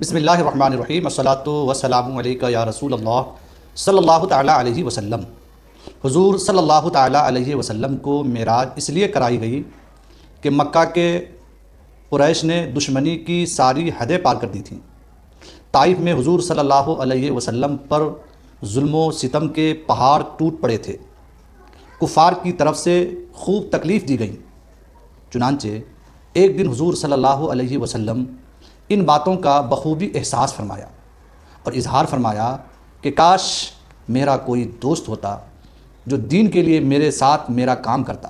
بسم اللہ الرحمن الرحیم، الصلاۃ والسلام علیکہ یا رسول اللہ صلی اللہ تعالیٰ علیہ وسلم۔ حضور صلی اللہ تعالیٰ علیہ وسلم کو معراج اس لیے کرائی گئی کہ مکہ کے قریش نے دشمنی کی ساری حدیں پار کر دی تھیں۔ طائف میں حضور صلی اللہ علیہ وسلم پر ظلم و ستم کے پہاڑ ٹوٹ پڑے تھے، کفار کی طرف سے خوب تکلیف دی گئی۔ چنانچہ ایک دن حضور صلی اللہ علیہ وسلم ان باتوں کا بخوبی احساس فرمایا اور اظہار فرمایا کہ کاش میرا کوئی دوست ہوتا جو دین کے لیے میرے ساتھ میرا کام کرتا۔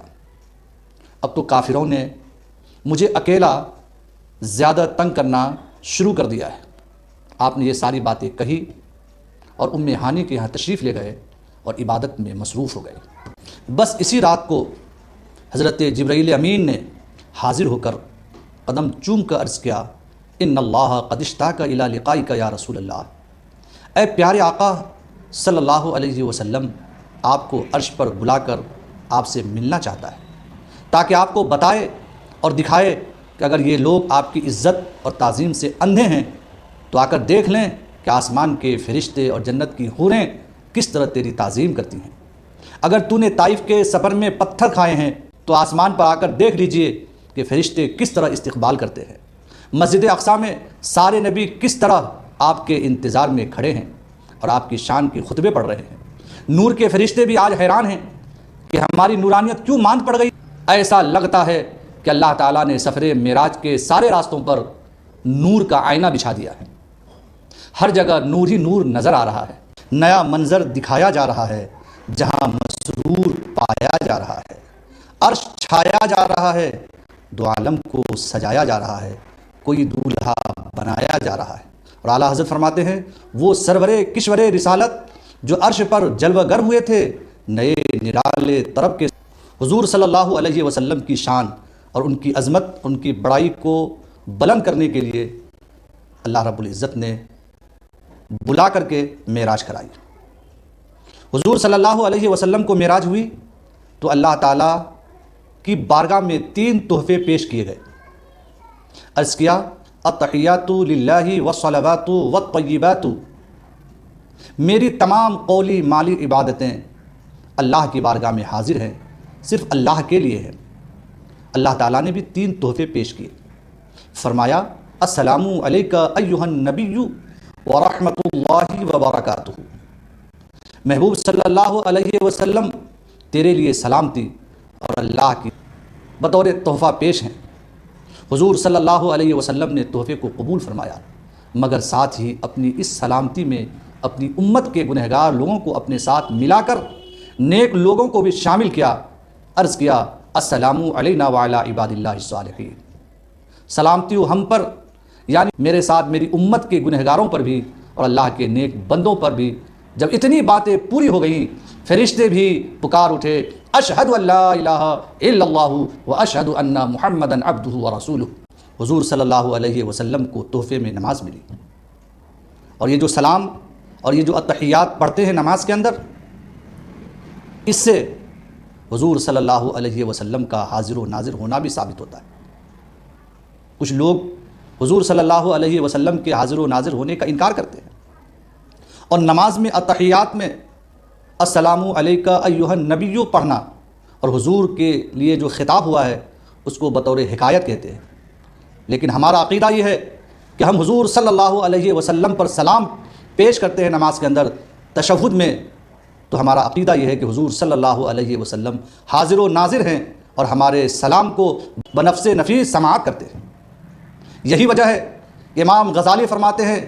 اب تو کافروں نے مجھے اکیلا زیادہ تنگ کرنا شروع کر دیا ہے۔ آپ نے یہ ساری باتیں کہی اور ام ہانی کے یہاں تشریف لے گئے اور عبادت میں مصروف ہو گئے۔ بس اسی رات کو حضرت جبرائیل امین نے حاضر ہو کر قدم چوم کر عرض کیا، ان اللہ قد اشتاق الی لقائک یا رسول اللہ۔ اے پیارے آقا صلی اللہ علیہ وسلم، آپ کو عرش پر بلا کر آپ سے ملنا چاہتا ہے تاکہ آپ کو بتائے اور دکھائے کہ اگر یہ لوگ آپ کی عزت اور تعظیم سے اندھے ہیں تو آ کر دیکھ لیں کہ آسمان کے فرشتے اور جنت کی حوریں کس طرح تیری تعظیم کرتی ہیں۔ اگر تو نے طائف کے سفر میں پتھر کھائے ہیں تو آسمان پر آ کر دیکھ لیجئے کہ فرشتے کس طرح استقبال کرتے ہیں۔ مسجد اقصی میں سارے نبی کس طرح آپ کے انتظار میں کھڑے ہیں اور آپ کی شان کے خطبے پڑھ رہے ہیں۔ نور کے فرشتے بھی آج حیران ہیں کہ ہماری نورانیت کیوں ماند پڑ گئی۔ ایسا لگتا ہے کہ اللہ تعالیٰ نے سفر معراج کے سارے راستوں پر نور کا آئینہ بچھا دیا ہے۔ ہر جگہ نور ہی نور نظر آ رہا ہے۔ نیا منظر دکھایا جا رہا ہے، جہاں مسرور پایا جا رہا ہے، عرش چھایا جا رہا ہے، دو عالم کو سجایا جا رہا ہے، کوئی دولہا بنایا جا رہا ہے۔ اور اعلیٰ حضرت فرماتے ہیں، وہ سرور کشور رسالت جو عرش پر جلوہ گر ہوئے تھے، نئے نرالے طرب کے حضور صلی اللہ علیہ وسلم کی شان اور ان کی عظمت، ان کی بڑائی کو بلند کرنے کے لیے اللہ رب العزت نے بلا کر کے معراج کرائی۔ حضور صلی اللہ علیہ وسلم کو معراج ہوئی تو اللہ تعالیٰ کی بارگاہ میں 3 تحفے پیش کیے گئے۔ عرض کیا، التحیات للہ والصلوات والطیبات، میری تمام قولی مالی عبادتیں اللہ کی بارگاہ میں حاضر ہیں، صرف اللہ کے لیے ہیں۔ اللہ تعالیٰ نے بھی 3 تحفے پیش کیے۔ فرمایا، السلام علیکہ ایہا النبی ورحمۃ اللہ وبرکاتہ۔ محبوب صلی اللہ علیہ وسلم، تیرے لیے سلامتی اور اللہ کی بطور تحفہ پیش ہیں۔ حضور صلی اللہ علیہ وسلم نے تحفے کو قبول فرمایا، مگر ساتھ ہی اپنی اس سلامتی میں اپنی امت کے گنہگار لوگوں کو اپنے ساتھ ملا کر نیک لوگوں کو بھی شامل کیا۔ عرض کیا، السلام علینا وعلی عباد اللہ الصالحین، سلامتی ہو ہم پر، یعنی میرے ساتھ میری امت کے گنہگاروں پر بھی اور اللہ کے نیک بندوں پر بھی۔ جب اتنی باتیں پوری ہو گئیں، فرشتے بھی پکار اٹھے، اشہد ان لا الہ الا اللہ واشہد ان محمدا عبدہ ورسولہ۔ حضور صلی اللہ علیہ وسلم کو تحفے میں نماز ملی، اور یہ جو سلام اور یہ جو التحیات پڑھتے ہیں نماز کے اندر، اس سے حضور صلی اللہ علیہ وسلم کا حاضر و ناظر ہونا بھی ثابت ہوتا ہے۔ کچھ لوگ حضور صلی اللہ علیہ وسلم کے حاضر و ناظر ہونے کا انکار کرتے ہیں، اور نماز میں التحیات میں السلام علیکہ ایہا النبی پڑھنا اور حضور کے لیے جو خطاب ہوا ہے اس کو بطور حکایت کہتے ہیں۔ لیکن ہمارا عقیدہ یہ ہے کہ ہم حضور صلی اللہ علیہ وسلم پر سلام پیش کرتے ہیں نماز کے اندر تشہد میں، تو ہمارا عقیدہ یہ ہے کہ حضور صلی اللہ علیہ وسلم حاضر و ناظر ہیں اور ہمارے سلام کو بنفس نفیس سماعت کرتے ہیں۔ یہی وجہ ہے کہ امام غزالی فرماتے ہیں،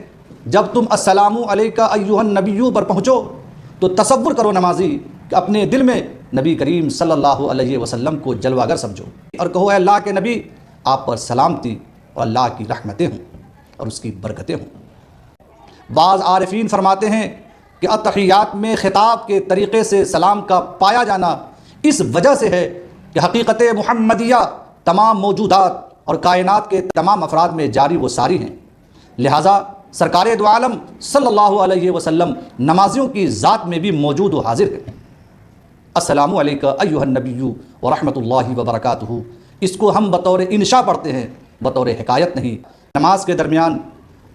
جب تم السلام علیکہ ایہا النبی پر پہنچو تو تصور کرو نمازی کہ اپنے دل میں نبی کریم صلی اللہ علیہ وسلم کو جلوہ گر سمجھو اور کہو، اے اللہ کے نبی، آپ پر سلامتی اور اللہ کی رحمتیں ہوں اور اس کی برکتیں ہوں۔ بعض عارفین فرماتے ہیں کہ التحیات میں خطاب کے طریقے سے سلام کا پایا جانا اس وجہ سے ہے کہ حقیقت محمدیہ تمام موجودات اور کائنات کے تمام افراد میں جاری و ساری ہیں، لہٰذا سرکار دو عالم صلی اللہ علیہ وسلم نمازیوں کی ذات میں بھی موجود و حاضر ہے۔ السلام علیکہ ایہا النبی ورحمۃ اللہ وبرکاتہ، اس کو ہم بطور انشاء پڑھتے ہیں، بطور حکایت نہیں۔ نماز کے درمیان